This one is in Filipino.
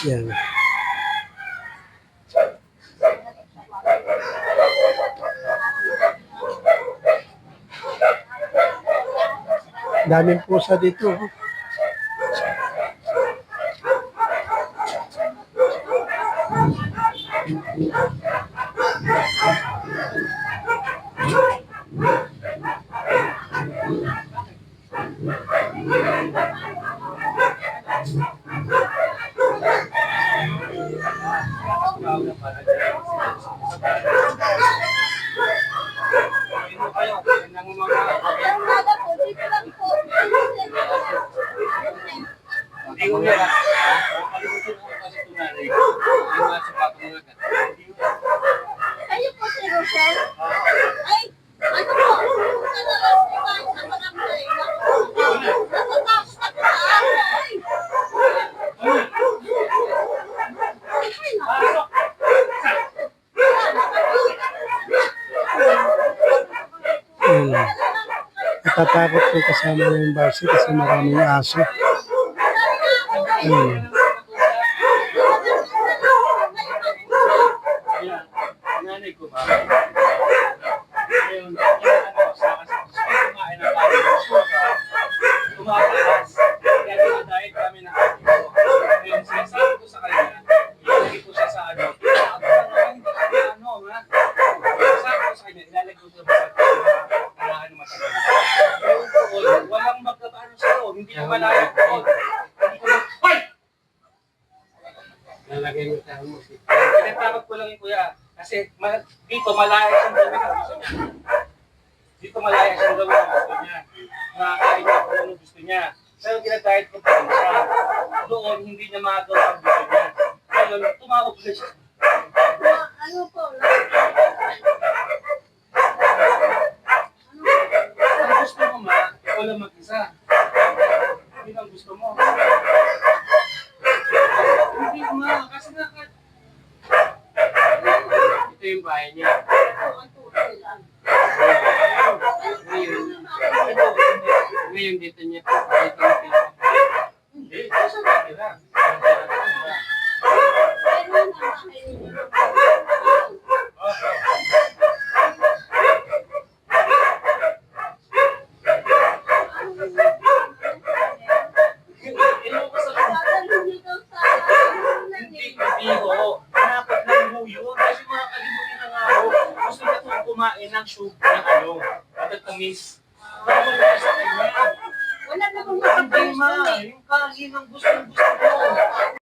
Yan. Daming pusa dito. Kayo po si Rochelle? Ay, ano po? Pumunta na lang po tayo sa barangay. Natatakot ako sa araw. Natatakot po kasama yung basi kasi maraming aso. Nanay ko ba? Ngayon, kumain ng kain. Tumataas. Kaya dinadahit kami ng ating ko. Ngayon, sinasabi ko sa kanya, ilalagay ko siya sa ano. Ano, ha? Sinasabi ko sa kanya, ilalagay ko siya sa ano matagal. Walang magkakaano sa'yo. Hindi ko malayo ko. Hindi ko hoy! Lalagay mo sa musik. Pinatawag ko lang yung kuya. Kasi dito malaya siyang gawin ang gusto niya. Dito malaya siyang gawin ang gusto niya. Nakakain niya kung ano gusto niya. Pero ginagayat ko pa rin siya. Doon, hindi niya magagawa ang gusto niya. Ngayon, tumawag na siya. Ano po? Ang gusto mo ma, ikaw lang mag-isa. Yun ang gusto mo. Hindi ma, kasi Ito yung bahay niya. Ngayon dito niya. Dito niya. hindi, ito siya nakira. Hindi ko. Dapat lang ho yun. Kasi makakalimutin na nga ho. Gusto niya itong kumain ng soup ng ano. At tamis.